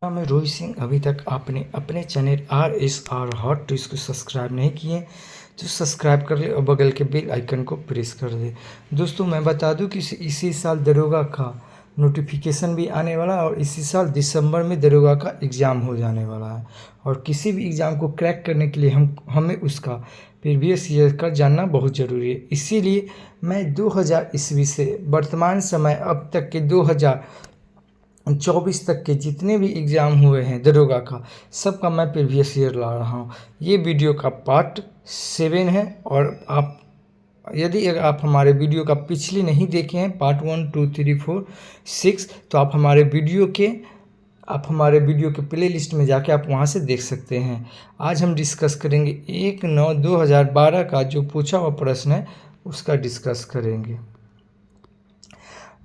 मैं रोहित सिंह। अभी तक आपने अपने चैनल RSR हॉट न्यूज़ को सब्सक्राइब नहीं किए तो सब्सक्राइब कर ले और बगल के बेल आइकन को प्रेस कर दे। दोस्तों मैं बता दूं कि इसी साल दरोगा का नोटिफिकेशन भी आने वाला है और इसी साल दिसंबर में दरोगा का एग्ज़ाम हो जाने वाला है। और किसी भी एग्ज़ाम को क्रैक करने के लिए हमें उसका प्रीवियस ईयर का जानना बहुत ज़रूरी है। इसीलिए मैं 2000 ईस्वी से वर्तमान समय अब तक के 2024 तक के जितने भी एग्ज़ाम हुए हैं दरोगा का, सबका मैं प्रीवियस ईयर ला रहा हूँ। ये वीडियो का पार्ट 7 है और यदि अगर आप हमारे वीडियो का पिछले नहीं देखे हैं पार्ट 1, 2, 3, 4, 6 तो आप हमारे वीडियो के प्ले लिस्ट में जाके आप वहाँ से देख सकते हैं। आज हम डिस्कस करेंगे 1/9/2012 का जो पूछा हुआ प्रश्न है उसका डिस्कस करेंगे।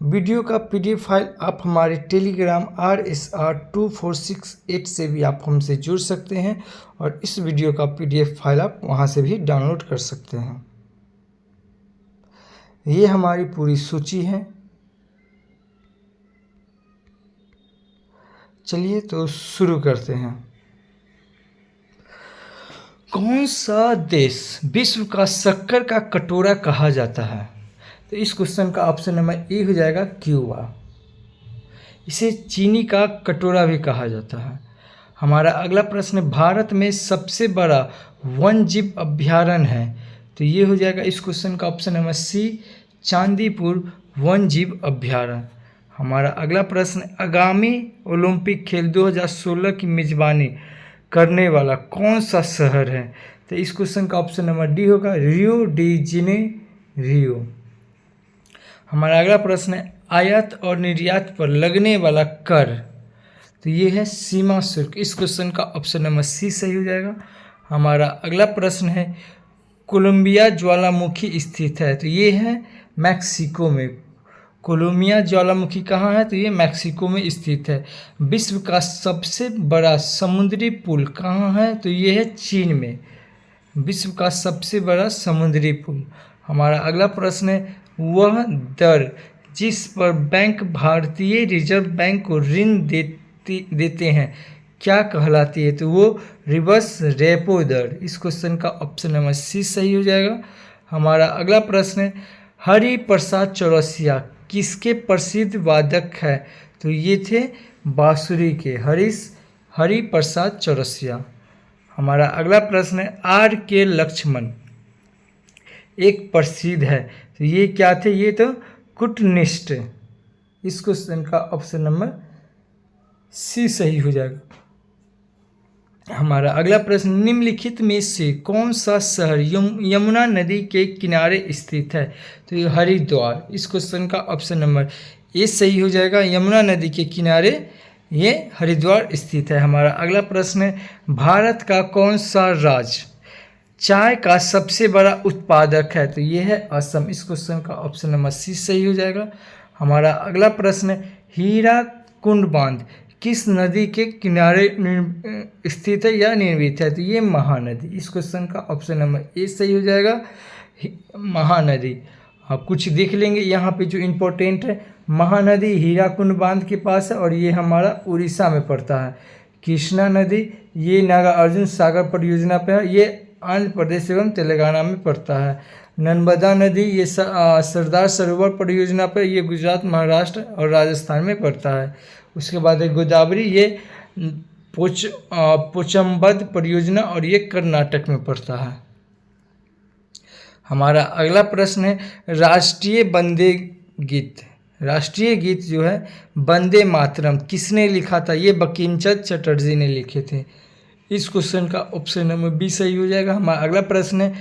वीडियो का PDF फाइल आप हमारे टेलीग्राम RSR2468 से भी आप हमसे जुड़ सकते हैं और इस वीडियो का PDF फाइल आप वहां से भी डाउनलोड कर सकते हैं। ये हमारी पूरी सूची है। चलिए तो शुरू करते हैं। कौन सा देश विश्व का शक्कर का कटोरा कहा जाता है? तो इस क्वेश्चन का ऑप्शन नंबर ए हो जाएगा क्यूबा। इसे चीनी का कटोरा भी कहा जाता है। हमारा अगला प्रश्न, भारत में सबसे बड़ा वन जीव अभ्यारण्य है? तो ये हो जाएगा इस क्वेश्चन का ऑप्शन नंबर सी, चांदीपुर वन जीव अभ्यारण्य। हमारा अगला प्रश्न, आगामी ओलंपिक खेल 2016 की मेजबानी करने वाला कौन सा शहर है? तो इस क्वेश्चन का ऑप्शन नंबर डी होगा, रियो डी जेनेरियो। हमारा अगला प्रश्न है, आयात और निर्यात पर लगने वाला कर? तो ये है सीमा शुल्क। इस क्वेश्चन का ऑप्शन नंबर सी सही हो जाएगा। हमारा अगला प्रश्न है, कोलंबिया ज्वालामुखी स्थित है? तो ये है मैक्सिको में। कोलंबिया ज्वालामुखी कहाँ है? तो ये मैक्सिको में स्थित है। विश्व का सबसे बड़ा समुद्री पुल कहाँ है? तो ये है चीन में। विश्व का सबसे बड़ा समुद्री पुल। हमारा अगला प्रश्न है, वह दर जिस पर बैंक भारतीय रिजर्व बैंक को ऋण देते हैं क्या कहलाती है? तो वो रिवर्स रेपो दर। इस क्वेश्चन का ऑप्शन नंबर सी सही हो जाएगा। हमारा अगला प्रश्न है, हरि प्रसाद चौरसिया किसके प्रसिद्ध वादक है? तो ये थे बांसुरी के हरि प्रसाद चौरसिया। हमारा अगला प्रश्न है, R.K. लक्ष्मण एक प्रसिद्ध है? तो ये क्या थे? ये तो कूटनिष्ठ। इस क्वेश्चन का ऑप्शन नंबर सी सही हो जाएगा। हमारा अगला प्रश्न, निम्नलिखित में से कौन सा शहर यमुना नदी के किनारे स्थित है? तो ये हरिद्वार। इस क्वेश्चन का ऑप्शन नंबर ए सही हो जाएगा। यमुना नदी के किनारे ये हरिद्वार स्थित है। हमारा अगला प्रश्न है, भारत का कौन सा राज्य चाय का सबसे बड़ा उत्पादक है? तो ये है असम। इस क्वेश्चन का ऑप्शन नंबर सी सही हो जाएगा। हमारा अगला प्रश्न है, हीराकुंड बांध किस नदी के किनारे स्थित है या निर्मित है? तो ये महानदी। इस क्वेश्चन का ऑप्शन नंबर ए सही हो जाएगा, महानदी। आप कुछ देख लेंगे यहाँ पे जो इम्पोर्टेंट है, महानदी हीराकुंड बांध के पास है और ये हमारा उड़ीसा में पड़ता है। कृष्णा नदी ये नागार्जुन सागर परियोजना पे है, ये आंध्र प्रदेश एवं तेलंगाना में पड़ता है। नर्मदा नदी ये सरदार सरोवर परियोजना पर, ये गुजरात, महाराष्ट्र और राजस्थान में पड़ता है। उसके बाद है गोदावरी, ये पोचम्बद परियोजना और ये कर्नाटक में पड़ता है। हमारा अगला प्रश्न है, राष्ट्रीय गीत जो है वंदे मातरम किसने लिखा था? ये बंकिम चंद्र चटर्जी ने लिखे थे। इस क्वेश्चन का ऑप्शन नंबर बी सही हो जाएगा। हमारा अगला प्रश्न है,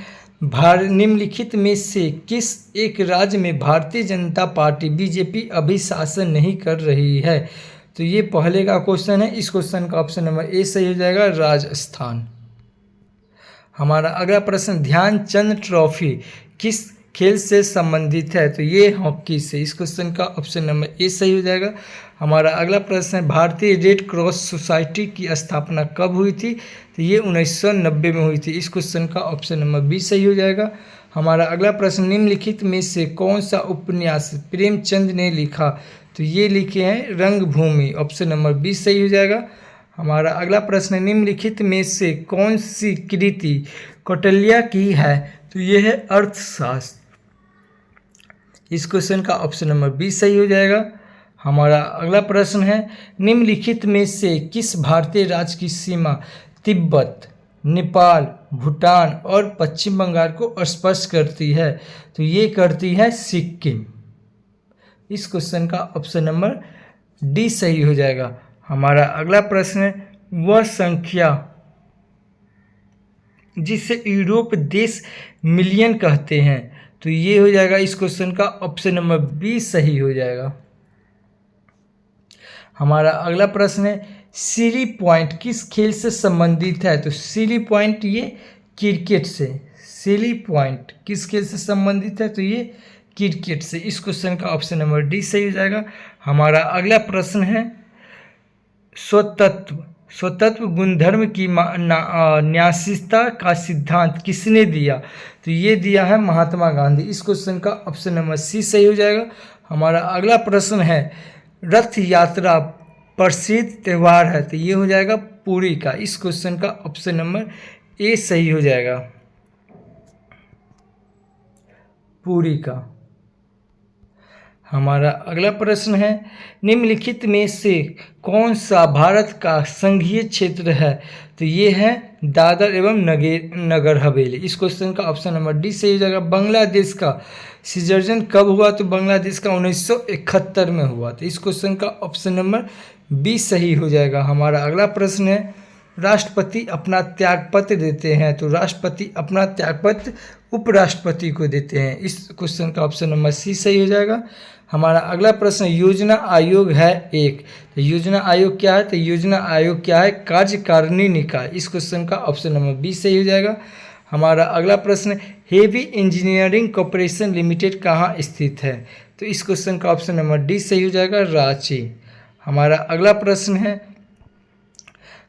निम्नलिखित में से किस एक राज्य में भारतीय जनता पार्टी BJP अभी शासन नहीं कर रही है? तो ये पहले का क्वेश्चन है। इस क्वेश्चन का ऑप्शन नंबर ए सही हो जाएगा, राजस्थान। हमारा अगला प्रश्न, ध्यानचंद ट्रॉफी किस खेल से संबंधित है? तो ये हॉकी से। इस क्वेश्चन का ऑप्शन नंबर ए सही हो जाएगा। हमारा अगला प्रश्न है, भारतीय रेड क्रॉस सोसाइटी की स्थापना कब हुई थी? तो ये 1990 में हुई थी। इस क्वेश्चन का ऑप्शन नंबर बी सही हो जाएगा। हमारा अगला प्रश्न, निम्नलिखित में से कौन सा उपन्यास प्रेमचंद ने लिखा? तो ये लिखे हैं रंगभूमि, ऑप्शन नंबर 20 सही हो जाएगा। हमारा अगला प्रश्न है, निम्नलिखित में से कौन सी कृति कौटिल्य की है? तो ये है अर्थशास्त्र। इस क्वेश्चन का ऑप्शन नंबर 20 सही हो जाएगा। हमारा अगला प्रश्न है, निम्नलिखित में से किस भारतीय राज्य की सीमा तिब्बत, नेपाल, भूटान और पश्चिम बंगाल को स्पर्श करती है? तो ये करती है सिक्किम। इस क्वेश्चन का ऑप्शन नंबर डी सही हो जाएगा। हमारा अगला प्रश्न है, वह संख्या जिसे यूरोप देश मिलियन कहते हैं? तो ये हो जाएगा इस क्वेश्चन का ऑप्शन नंबर बी सही हो जाएगा। हमारा अगला प्रश्न है, सीरी पॉइंट किस खेल से संबंधित है? तो सीरी पॉइंट ये क्रिकेट से। सीरी पॉइंट किस खेल से संबंधित है? तो ये क्रिकेट से। इस क्वेश्चन का ऑप्शन नंबर डी सही हो जाएगा। हमारा अगला प्रश्न है, स्वतत्व गुणधर्म की न्यासिकता का सिद्धांत किसने दिया? तो ये दिया है महात्मा गांधी। इस क्वेश्चन का ऑप्शन नंबर सी सही हो जाएगा। हमारा अगला प्रश्न है, रथ यात्रा प्रसिद्ध त्यौहार है? तो ये हो जाएगा पुरी का। इस क्वेश्चन का ऑप्शन नंबर ए सही हो जाएगा, पुरी का। हमारा अगला प्रश्न है, निम्नलिखित में से कौन सा भारत का संघीय क्षेत्र है? तो ये है दादर एवं नगर हवेली। इस क्वेश्चन का ऑप्शन नंबर डी सही हो जाएगा। बांग्लादेश का सृजन कब हुआ? तो बांग्लादेश का 1971 में हुआ। तो इस क्वेश्चन का ऑप्शन नंबर बी सही हो जाएगा। हमारा अगला प्रश्न है, राष्ट्रपति अपना त्यागपत्र देते हैं? तो राष्ट्रपति अपना त्यागपत्र उपराष्ट्रपति को देते हैं। इस क्वेश्चन का ऑप्शन नंबर सी सही हो जाएगा। हमारा अगला प्रश्न, योजना आयोग है एक? तो योजना आयोग क्या है? तो योजना आयोग क्या है? कार्यकारिणी निकाय। इस क्वेश्चन का ऑप्शन नंबर बी सही हो जाएगा। हमारा अगला प्रश्न, हेवी इंजीनियरिंग कॉरपोरेशन लिमिटेड कहाँ स्थित है? तो इस क्वेश्चन का ऑप्शन नंबर डी सही हो जाएगा, रांची। हमारा अगला प्रश्न है,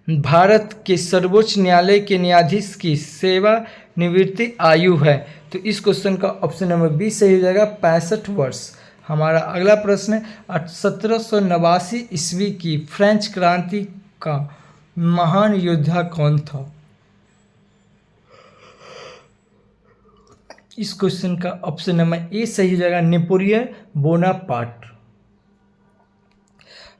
भारत के सर्वोच्च न्यायालय के न्यायाधीश की सेवानिवृत्ति आयु है? तो इस क्वेश्चन का ऑप्शन नंबर बी सही हो जाएगा, 65 वर्ष। हमारा अगला प्रश्न है, 1789 ईस्वी की फ्रेंच क्रांति का महान योद्धा कौन था? इस क्वेश्चन का ऑप्शन नंबर ए सही हो जाएगा, नेपोलियन बोनापार्ट।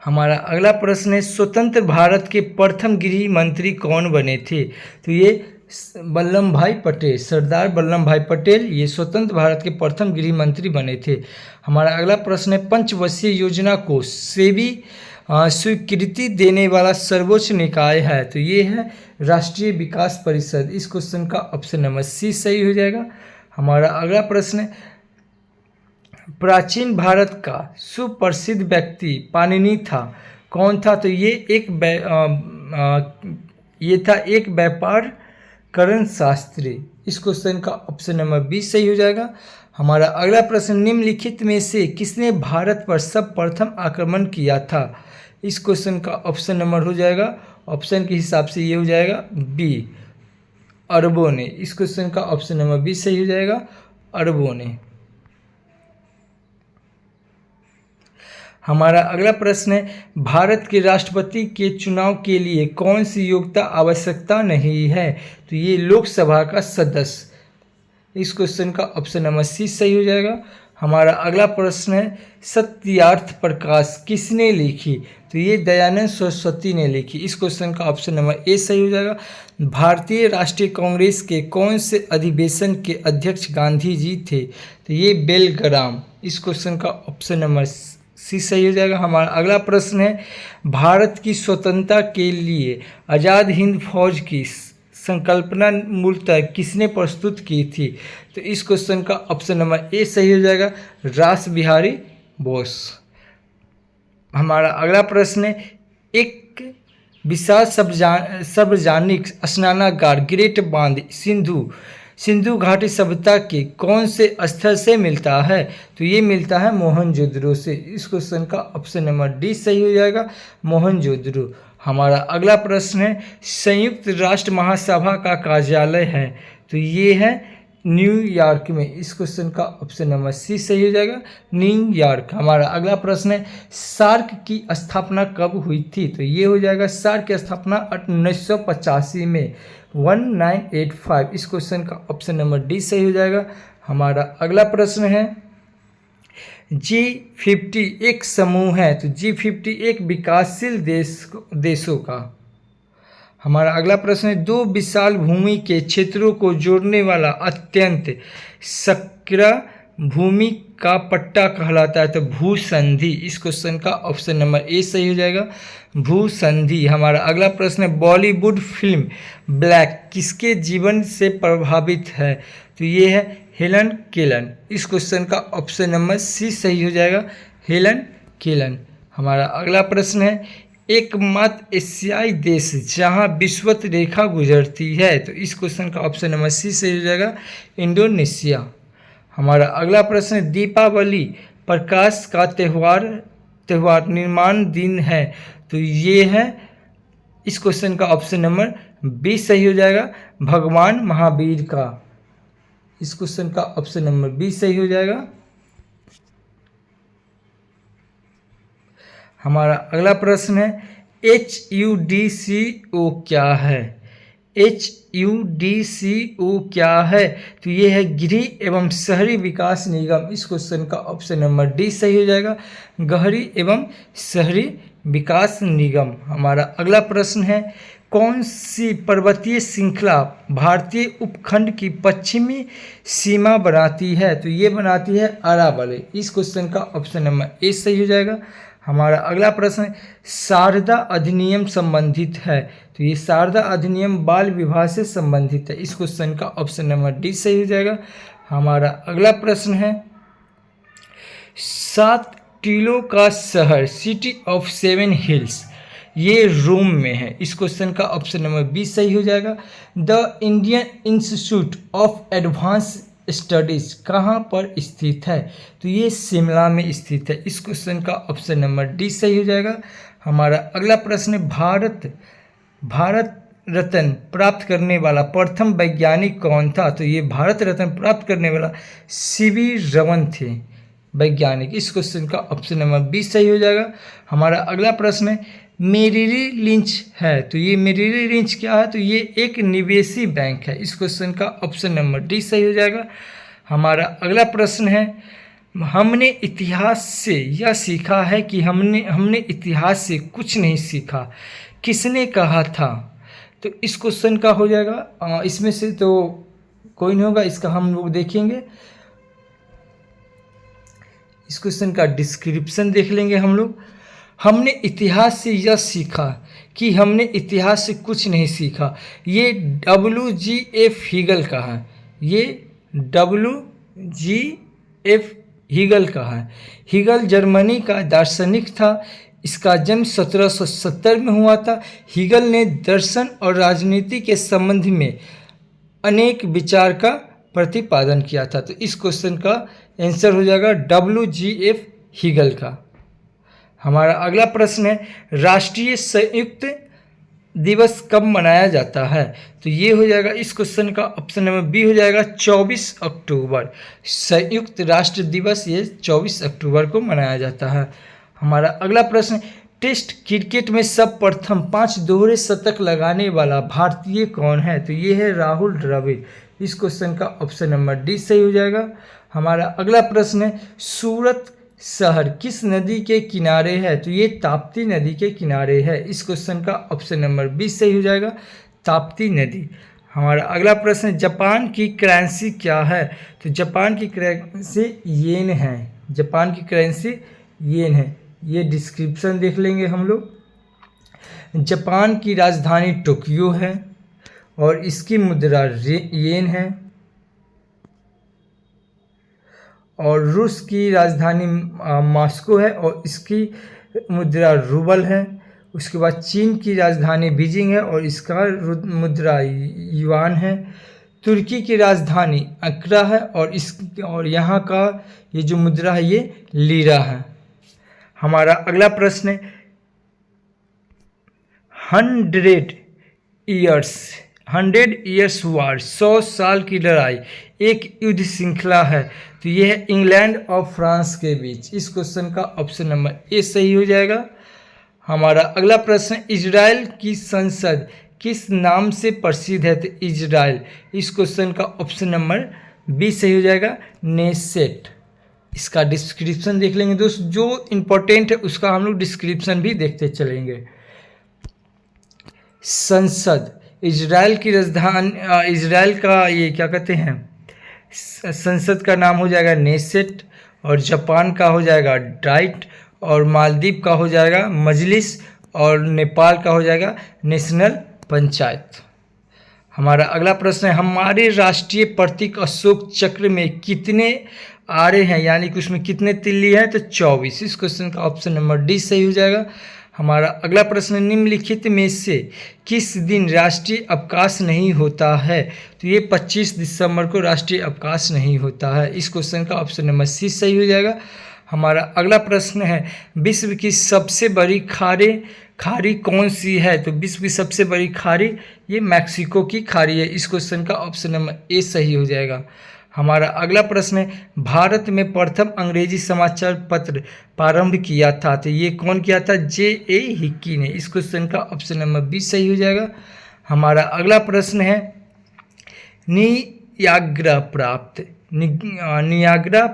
हमारा अगला प्रश्न है, स्वतंत्र भारत के प्रथम गृह मंत्री कौन बने थे? तो ये वल्लभ भाई पटेल, सरदार वल्लभ भाई पटेल ये स्वतंत्र भारत के प्रथम गृह मंत्री बने थे। हमारा अगला प्रश्न है, पंचवर्षीय योजना को सेबी स्वीकृति देने वाला सर्वोच्च निकाय है? तो ये है राष्ट्रीय विकास परिषद। इस क्वेश्चन का ऑप्शन नंबर सी सही हो जाएगा। हमारा अगला प्रश्न है, प्राचीन भारत का सुप्रसिद्ध व्यक्ति पाणिनि था, कौन था? तो ये था एक व्यापार करण शास्त्री। इस क्वेश्चन का ऑप्शन नंबर बी सही हो जाएगा। हमारा अगला प्रश्न, निम्नलिखित में से किसने भारत पर सर्वप्रथम आक्रमण किया था? इस क्वेश्चन का ऑप्शन नंबर हो जाएगा, ऑप्शन के हिसाब से ये हो जाएगा बी, अरबों ने। इस क्वेश्चन का ऑप्शन नंबर बी सही हो जाएगा, अरबों ने। हमारा अगला प्रश्न है, भारत के राष्ट्रपति के चुनाव के लिए कौन सी योग्यता आवश्यकता नहीं है? तो ये लोकसभा का सदस्य। इस क्वेश्चन का ऑप्शन नंबर सी सही हो जाएगा। हमारा अगला प्रश्न है, सत्यार्थ प्रकाश किसने लिखी? तो ये दयानंद सरस्वती ने लिखी। इस क्वेश्चन का ऑप्शन नंबर ए सही हो जाएगा। भारतीय राष्ट्रीय कांग्रेस के कौन से अधिवेशन के अध्यक्ष गांधी जी थे? तो ये बेलग्राम। इस क्वेश्चन का ऑप्शन नंबर सी सही हो जाएगा। हमारा अगला प्रश्न है, भारत की स्वतंत्रता के लिए आज़ाद हिंद फौज की संकल्पना मूलतः किसने प्रस्तुत की थी? तो इस क्वेश्चन का ऑप्शन नंबर ए सही हो जाएगा, रास बिहारी बोस। हमारा अगला प्रश्न है, एक विशाल सार्वजनिक स्नानागार ग्रेट बांध सिंधु घाटी सभ्यता के कौन से स्थल से मिलता है? तो ये मिलता है मोहनजोदड़ो से। इस क्वेश्चन का ऑप्शन नंबर डी सही हो जाएगा, मोहनजोदड़ो। हमारा अगला प्रश्न है, संयुक्त राष्ट्र महासभा का कार्यालय है? तो ये है न्यूयॉर्क में। इस क्वेश्चन का ऑप्शन नंबर सी सही हो जाएगा, न्यूयॉर्क। हमारा अगला प्रश्न है सार्क की स्थापना कब हुई थी? तो ये हो जाएगा सार्क की स्थापना 1985 में, 1985। इस क्वेश्चन का ऑप्शन नंबर डी सही हो जाएगा। हमारा अगला प्रश्न है G50 एक समूह है, तो G50 एक विकासशील देशों का। हमारा अगला प्रश्न है दो विशाल भूमि के क्षेत्रों को जोड़ने वाला अत्यंत सक्रिय भूमि का पट्टा कहलाता है, तो भूसंधि। इस क्वेश्चन का ऑप्शन नंबर ए सही हो जाएगा, भूसंधि। हमारा अगला प्रश्न है बॉलीवुड फिल्म ब्लैक किसके जीवन से प्रभावित है? तो ये है हेलन केलन। इस क्वेश्चन का ऑप्शन नंबर सी सही हो जाएगा, हेलन केलन। हमारा अगला प्रश्न है एकमात्र एशियाई देश जहां विषुवत रेखा गुजरती है, तो इस क्वेश्चन का ऑप्शन नंबर सी सही हो जाएगा, इंडोनेशिया। हमारा अगला प्रश्न है दीपावली प्रकाश का त्यौहार निर्माण दिन है, तो ये है, इस क्वेश्चन का ऑप्शन नंबर बी सही हो जाएगा, भगवान महावीर का। इस क्वेश्चन का ऑप्शन नंबर बी सही हो जाएगा। हमारा अगला प्रश्न है HUDCO क्या है? HUDCO क्या है? तो ये है गृह एवं शहरी विकास निगम। इस क्वेश्चन का ऑप्शन नंबर डी सही हो जाएगा, गहरी एवं शहरी विकास निगम। हमारा अगला प्रश्न है कौन सी पर्वतीय श्रृंखला भारतीय उपखंड की पश्चिमी सीमा बनाती है? तो ये बनाती है अरावली। इस क्वेश्चन का ऑप्शन नंबर ए सही हो जाएगा। हमारा अगला प्रश्न है शारदा अधिनियम संबंधित है, तो ये शारदा अधिनियम बाल विवाह से संबंधित है। इस क्वेश्चन का ऑप्शन नंबर डी सही हो जाएगा। हमारा अगला प्रश्न है 7 टीलों का शहर सिटी ऑफ 7 हिल्स ये रोम में है। इस क्वेश्चन का ऑप्शन नंबर बी सही हो जाएगा। The Indian institute of advance studies कहाँ पर स्थित है? तो ये शिमला में स्थित है। इस क्वेश्चन का ऑप्शन नंबर डी सही हो जाएगा। हमारा अगला प्रश्न है भारत रत्न प्राप्त करने वाला प्रथम वैज्ञानिक कौन था? तो ये भारत रत्न प्राप्त करने वाला CV रमन थे वैज्ञानिक। इस क्वेश्चन का ऑप्शन नंबर बी सही हो जाएगा। हमारा अगला प्रश्न है मेरिली लिंच है, तो ये मेरिली लिंच क्या है? तो ये एक निवेशी बैंक है। इस क्वेश्चन का ऑप्शन नंबर डी सही हो जाएगा। हमारा अगला प्रश्न है हमने इतिहास से यह सीखा है कि हमने इतिहास से कुछ नहीं सीखा, किसने कहा था? तो इस क्वेश्चन का हो जाएगा, इसमें से तो कोई नहीं होगा, इसका हम लोग देखेंगे। इस क्वेश्चन का डिस्क्रिप्शन देख लेंगे हम लोग। हमने इतिहास से यह सीखा कि हमने इतिहास से कुछ नहीं सीखा, ये WGF हीगल का है। ये WGF हीगल का है। हीगल जर्मनी का दार्शनिक था। इसका जन्म 1770 में हुआ था। हीगल ने दर्शन और राजनीति के संबंध में अनेक विचार का प्रतिपादन किया था। तो इस क्वेश्चन का आंसर हो जाएगा WGF हीगल का। हमारा अगला प्रश्न है राष्ट्रीय संयुक्त दिवस कब मनाया जाता है? तो ये हो जाएगा, इस क्वेश्चन का ऑप्शन नंबर बी हो जाएगा 24 अक्टूबर। संयुक्त राष्ट्र दिवस ये 24 अक्टूबर को मनाया जाता है। हमारा अगला प्रश्न टेस्ट क्रिकेट में सर्वप्रथम 5 दोहरे शतक लगाने वाला भारतीय कौन है? तो ये है राहुल द्रविड़। इस क्वेश्चन का ऑप्शन नंबर डी सही हो जाएगा। हमारा अगला प्रश्न है सूरत शहर किस नदी के किनारे है? तो ये ताप्ती नदी के किनारे है। इस क्वेश्चन का ऑप्शन नंबर बी सही हो जाएगा, ताप्ती नदी। हमारा अगला प्रश्न है जापान की करेंसी क्या है? तो जापान की करेंसी येन है। जापान की करेंसी येन है। ये डिस्क्रिप्शन देख लेंगे हम लोग। जापान की राजधानी टोक्यो है और इसकी मुद्रा येन है। और रूस की राजधानी मॉस्को है और इसकी मुद्रा रूबल है। उसके बाद चीन की राजधानी बीजिंग है और इसका मुद्रा युआन है। तुर्की की राजधानी अंकारा है और यहाँ का ये जो मुद्रा है ये लीरा है। हमारा अगला प्रश्न है 100 ईयर्स वार, 100 साल की लड़ाई एक युद्ध श्रृंखला है, तो ये है इंग्लैंड और फ्रांस के बीच। इस क्वेश्चन का ऑप्शन नंबर ए सही हो जाएगा। हमारा अगला प्रश्न, इजराइल की संसद किस नाम से प्रसिद्ध है? तो इजराइल, इस क्वेश्चन का ऑप्शन नंबर बी सही हो जाएगा, नेसेट। इसका डिस्क्रिप्शन देख लेंगे दोस्त, जो इम्पोर्टेंट है उसका हम लोग डिस्क्रिप्शन भी देखते चलेंगे। संसद, इजराइल की राजधानी, इजराइल का ये क्या कहते हैं, संसद का नाम हो जाएगा नेसेट, और जापान का हो जाएगा डाइट, और मालदीव का हो जाएगा मजलिस, और नेपाल का हो जाएगा नेशनल पंचायत। हमारा अगला प्रश्न है, हमारे राष्ट्रीय प्रतीक अशोक चक्र में कितने आरे हैं, यानी कि उसमें कितने तिल्ली हैं? तो 24। इस क्वेश्चन का ऑप्शन नंबर डी सही हो जाएगा। हमारा अगला प्रश्न, निम्नलिखित में से किस दिन राष्ट्रीय अवकाश नहीं होता है? तो ये 25 दिसंबर को राष्ट्रीय अवकाश नहीं होता है। इस क्वेश्चन का ऑप्शन नंबर सी सही हो जाएगा। हमारा अगला प्रश्न है, विश्व की सबसे बड़ी खाड़ी कौन सी है? तो विश्व की सबसे बड़ी खाड़ी ये मैक्सिको की खाड़ी है। इस क्वेश्चन का ऑप्शन नंबर ए सही हो जाएगा। हमारा अगला प्रश्न है, भारत में प्रथम अंग्रेजी समाचार पत्र प्रारंभ किया था, तो ये कौन किया था? J.A. हिक्की ने। इस क्वेश्चन का ऑप्शन नंबर बी सही हो जाएगा। हमारा अगला प्रश्न है, नियाग्रा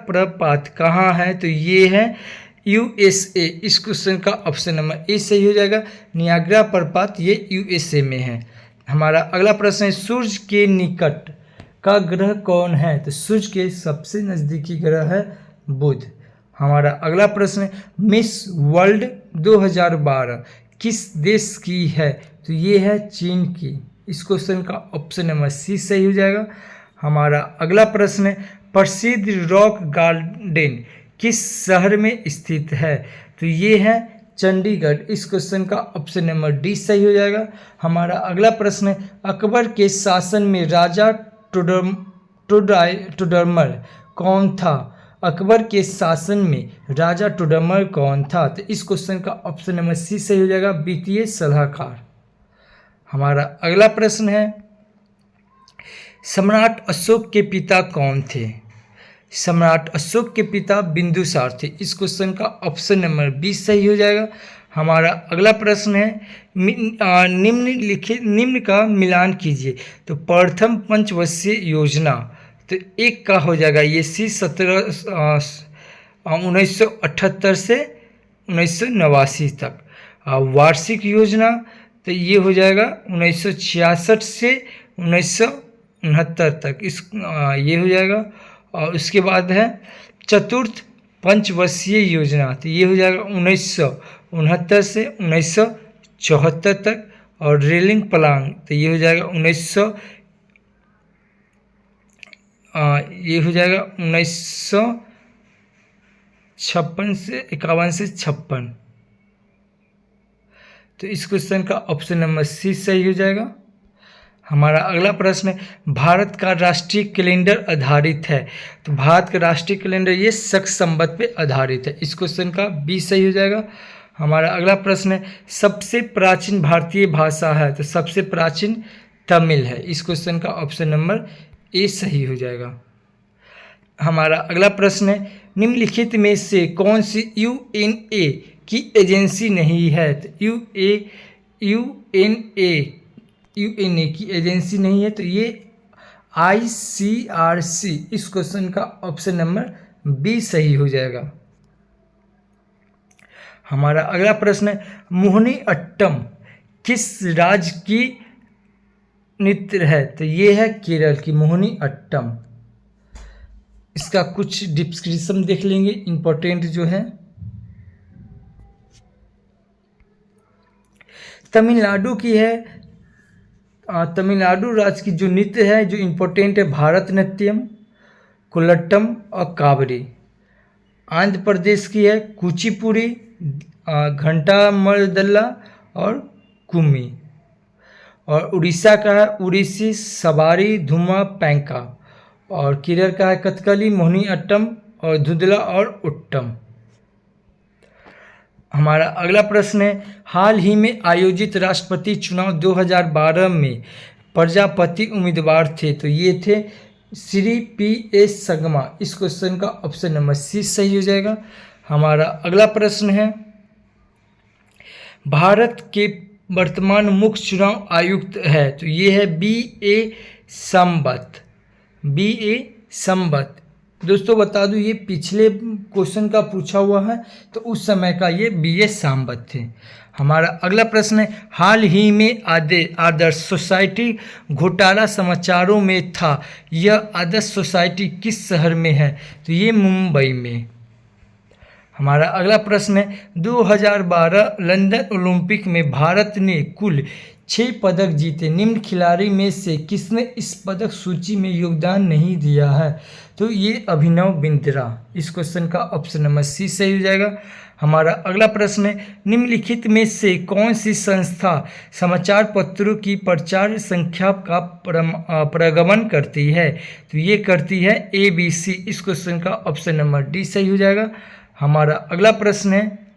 प्रपात कहाँ है? तो ये है USA। इस क्वेश्चन का ऑप्शन नंबर ए सही हो जाएगा। नियाग्रा प्रपात ये USA में है। हमारा अगला प्रश्न है, सूर्य के निकट का ग्रह कौन है? तो सूर्य के सबसे नज़दीकी ग्रह है बुध। हमारा अगला प्रश्न है, मिस वर्ल्ड 2012 किस देश की है? तो ये है चीन की। इस क्वेश्चन का ऑप्शन नंबर सी सही हो जाएगा। हमारा अगला प्रश्न है, प्रसिद्ध रॉक गार्डन किस शहर में स्थित है? तो ये है चंडीगढ़। इस क्वेश्चन का ऑप्शन नंबर डी सही हो जाएगा। हमारा अगला प्रश्न है, अकबर के शासन में राजा टोडरमल कौन था? अकबर के शासन में राजा टोडरमल कौन था? तो इस क्वेश्चन का ऑप्शन नंबर सी सही हो जाएगा, वित्तीय सलाहकार। हमारा अगला प्रश्न है, सम्राट अशोक के पिता कौन थे? सम्राट अशोक के पिता बिंदुसार थे। इस क्वेश्चन का ऑप्शन नंबर बी सही हो जाएगा। हमारा अगला प्रश्न है, निम्न का मिलान कीजिए। तो प्रथम पंचवर्षीय योजना, तो एक का हो जाएगा ये सी 1978 से 1989 तक। वार्षिक योजना, तो ये हो जाएगा 1966 से 1969 तक। ये हो जाएगा। और उसके बाद है चतुर्थ पंचवर्षीय योजना, तो ये हो जाएगा 1969 से 1974 तक। और रेलिंग प्लान, तो ये हो जाएगा 1956 से 51 से 56। तो इस क्वेश्चन का ऑप्शन नंबर सी सही हो जाएगा। हमारा अगला प्रश्न है, भारत का राष्ट्रीय कैलेंडर आधारित है। तो भारत का राष्ट्रीय कैलेंडर ये शक संवत पे आधारित है। इस क्वेश्चन का बी सही हो जाएगा। हमारा अगला प्रश्न है, सबसे प्राचीन भारतीय भाषा है। तो सबसे प्राचीन तमिल है। इस क्वेश्चन का ऑप्शन नंबर ए सही हो जाएगा। हमारा अगला प्रश्न है, निम्नलिखित में से कौन सी यूएनए की एजेंसी नहीं है? तो यूएनए की एजेंसी नहीं है, तो ये ICRC। इस क्वेश्चन का ऑप्शन नंबर बी सही हो जाएगा। हमारा अगला प्रश्न है, मोहिनी अट्टम किस राज्य की नृत्य है? तो ये है केरल की मोहिनी अट्टम। इसका कुछ डिस्क्रिप्शन देख लेंगे, इंपॉर्टेंट जो है। तमिलनाडु की है। तमिलनाडु राज्य की जो नृत्य है जो इम्पोर्टेंट है, भारतनाट्यम, कुलट्टम और कावड़ी। आंध्र प्रदेश की है कुचिपुड़ी, घंटामरदल्ला और कुम्मी। और उड़ीसा का है उड़ीसी, सवारी, धुमा, पैंका। और केरल का है कथकली, मोहिनी अट्टम और धुदला और उट्टम। हमारा अगला प्रश्न है, हाल ही में आयोजित राष्ट्रपति चुनाव 2012 में प्रजापति उम्मीदवार थे? तो ये थे श्री P.S. संगमा। इस क्वेश्चन का ऑप्शन नंबर सी सही हो जाएगा। हमारा अगला प्रश्न है, भारत के वर्तमान मुख्य चुनाव आयुक्त है? तो ये है B.A. संबत। B.A. संबत। दोस्तों बता दूं, ये पिछले क्वेश्चन का पूछा हुआ है, तो उस समय का ये B.A. संबत थे। हमारा अगला प्रश्न है, हाल ही में आदर्श सोसाइटी घोटाला समाचारों में था, यह आदर्श सोसाइटी किस शहर में है? तो ये मुंबई में। हमारा अगला प्रश्न है, 2012 लंदन ओलंपिक में भारत ने कुल 6 पदक जीते, निम्न खिलाड़ी में से किसने इस पदक सूची में योगदान नहीं दिया है? तो ये अभिनव बिंद्रा। इस क्वेश्चन का ऑप्शन नंबर सी सही हो जाएगा। हमारा अगला प्रश्न है, निम्नलिखित में से कौन सी संस्था समाचार पत्रों की प्रचार संख्या का प्रगमन करती है? तो ये करती है ABC। इस क्वेश्चन का ऑप्शन नंबर डी सही हो जाएगा। हमारा अगला प्रश्न है,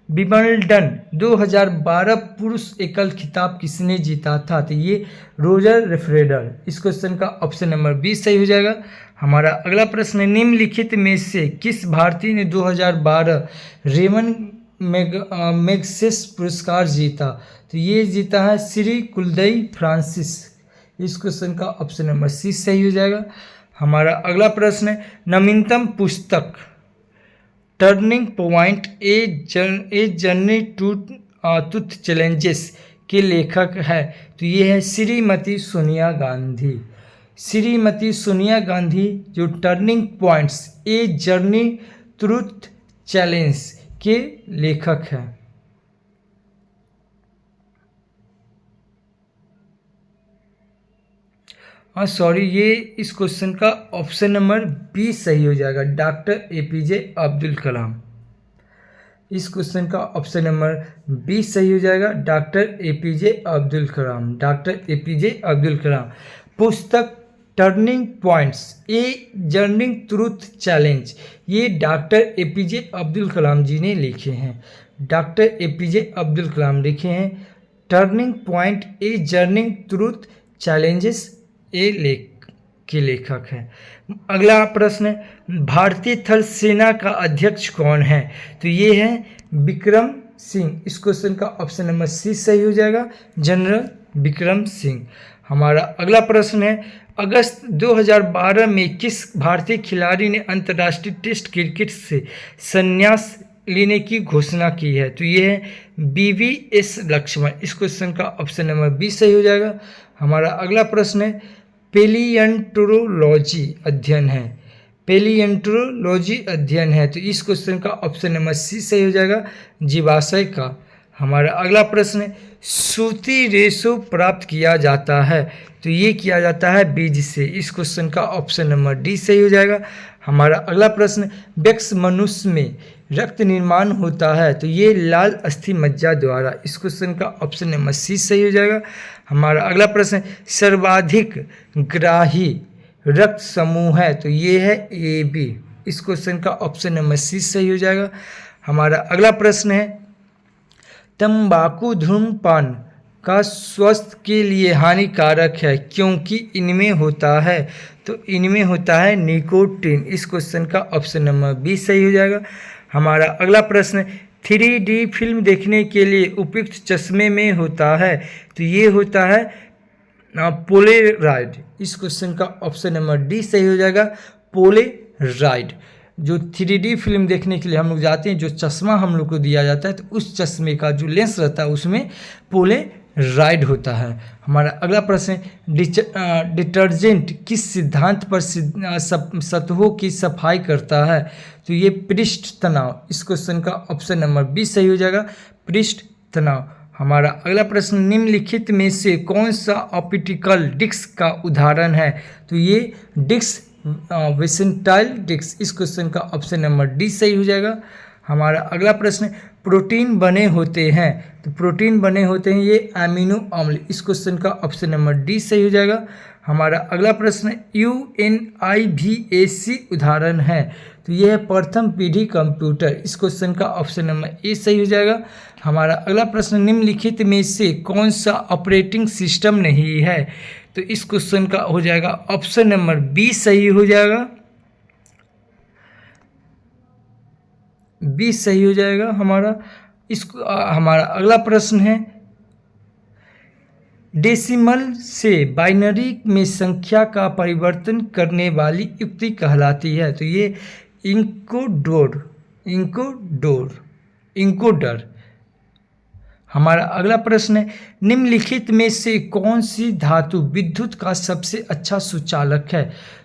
विंबलडन 2012 पुरुष एकल खिताब किसने जीता था? तो ये रोजर फेडरर। इस क्वेश्चन का ऑप्शन नंबर बी सही हो जाएगा। हमारा अगला प्रश्न है, निम्नलिखित में से किस भारतीय ने 2012 रेमन मैग्सेस पुरस्कार जीता? तो ये जीता है श्री कुलदई फ्रांसिस। इस क्वेश्चन का ऑप्शन नंबर सी सही हो जाएगा। हमारा अगला प्रश्न है, नवीनतम पुस्तक turning point a journey to truth challenges के लेखक है? तो ये है श्रीमती सोनिया गांधी। श्रीमती सोनिया गांधी जो turning points a journey truth challenge के लेखक हैं। हाँ सॉरी, ये इस क्वेश्चन का ऑप्शन नंबर बी सही हो जाएगा, डॉक्टर APJ अब्दुल कलाम। इस क्वेश्चन का ऑप्शन नंबर बी सही हो जाएगा, doctor APJ Abdul Kalam. Doctor APJ Abdul Kalam. पुस्तक turning points a journey truth challenge ये डॉक्टर APJ अब्दुल कलाम जी ने लिखे हैं। डॉक्टर APJ अब्दुल कलाम लिखे हैं turning point a journey truth challenges के लेखक हैं। अगला प्रश्न है, भारतीय थल सेना का अध्यक्ष कौन है? तो ये है विक्रम सिंह। इस क्वेश्चन का ऑप्शन नंबर सी सही हो जाएगा, जनरल विक्रम सिंह। हमारा अगला प्रश्न है, अगस्त 2012 में किस भारतीय खिलाड़ी ने अंतर्राष्ट्रीय टेस्ट क्रिकेट से संन्यास लेने की घोषणा की है? तो ये है VVS लक्ष्मण। इस क्वेश्चन का ऑप्शन नंबर बी सही हो जाएगा। हमारा अगला प्रश्न है, पेलियंटोलॉजी अध्ययन है? पेलियंटोलॉजी अध्ययन है, तो इस क्वेश्चन का ऑप्शन नंबर सी सही हो जाएगा, जीवाशय का। हमारा अगला प्रश्न है, सूती रेशो प्राप्त किया जाता है? तो ये किया जाता है बीज से। इस क्वेश्चन का ऑप्शन नंबर डी सही हो जाएगा। हमारा अगला प्रश्न, वयस्क मनुष्य में रक्त निर्माण होता है? तो ये लाल अस्थि मज्जा द्वारा। इस क्वेश्चन का ऑप्शन नंबर सी सही हो जाएगा। हमारा अगला प्रश्न, सर्वाधिक ग्राही रक्त समूह है? तो ये है AB। इस क्वेश्चन का ऑप्शन नंबर सी सही हो जाएगा। हमारा अगला प्रश्न है, तंबाकू धूम्रपान का स्वास्थ्य के लिए हानिकारक है क्योंकि इनमें होता है? तो इनमें होता है निकोटीन। इस क्वेश्चन का ऑप्शन नंबर बी सही हो जाएगा। हमारा अगला प्रश्न, 3D फिल्म देखने के लिए उपयुक्त चश्मे में होता है? तो ये होता है पोलेराइड। इस क्वेश्चन का ऑप्शन नंबर डी सही हो जाएगा, पोलेराइड। जो 3D फिल्म देखने के लिए हम लोग जाते हैं, जो चश्मा हम लोग को दिया जाता है, तो उस चश्मे का जो लेंस रहता है उसमें पोलेराइड होता है। हमारा अगला प्रश्न, डिटर्जेंट किस सिद्धांत पर सतहों की सफाई करता है? तो ये पृष्ठ तनाव। इस क्वेश्चन का ऑप्शन नंबर बी सही हो जाएगा, पृष्ठ तनाव। हमारा अगला प्रश्न, निम्नलिखित में से कौन सा ऑप्टिकल डिस्क का उदाहरण है? तो ये डिस्क विसेंटाइल डिस्क। इस क्वेश्चन का ऑप्शन नंबर डी सही हो जाएगा। हमारा अगला प्रश्न, प्रोटीन बने होते हैं। तो प्रोटीन बने होते हैं ये अमीनो अम्ल। इस क्वेश्चन का ऑप्शन नंबर डी सही हो जाएगा। हमारा अगला प्रश्न UNIVAC उदाहरण है। तो यह है प्रथम पीढ़ी कंप्यूटर। इस क्वेश्चन का ऑप्शन नंबर ए सही हो जाएगा। हमारा अगला प्रश्न निम्नलिखित में से कौन सा ऑपरेटिंग सिस्टम नहीं है। तो इस क्वेश्चन का हो जाएगा ऑप्शन नंबर बी सही हो जाएगा। बी सही हो जाएगा हमारा। हमारा अगला प्रश्न है डेसिमल से बाइनरी में संख्या का परिवर्तन करने वाली युक्ति कहलाती है। तो ये इनकोडर। हमारा अगला प्रश्न है निम्नलिखित में से कौन सी धातु विद्युत का सबसे अच्छा सुचालक है।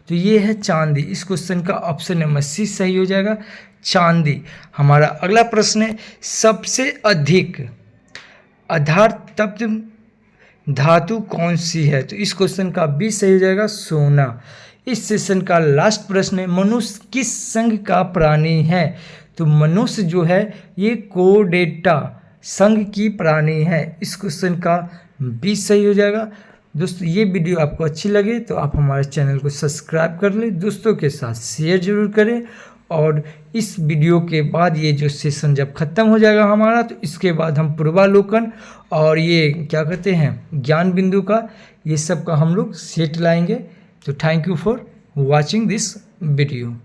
तो ये है चांदी। इस क्वेश्चन का ऑप्शन नंबर सी सही हो जाएगा, चांदी। हमारा अगला प्रश्न है सबसे अधिक आधार तप्त धातु कौन सी है। तो इस क्वेश्चन का बी सही हो जाएगा, सोना। इस सेशन का लास्ट प्रश्न है मनुष्य किस संघ का प्राणी है। तो मनुष्य जो है ये कोर्डेटा संघ की प्राणी है। इस क्वेश्चन का बी सही हो जाएगा। दोस्तों ये वीडियो आपको अच्छी लगे तो आप हमारे चैनल को सब्सक्राइब कर लें, दोस्तों के साथ शेयर जरूर करें। और इस वीडियो के बाद ये जो सेशन जब ख़त्म हो जाएगा हमारा, तो इसके बाद हम पूर्वालोकन और ये क्या कहते हैं ज्ञान बिंदु का ये सब का हम लोग सेट लाएंगे। तो thank you for watching this video.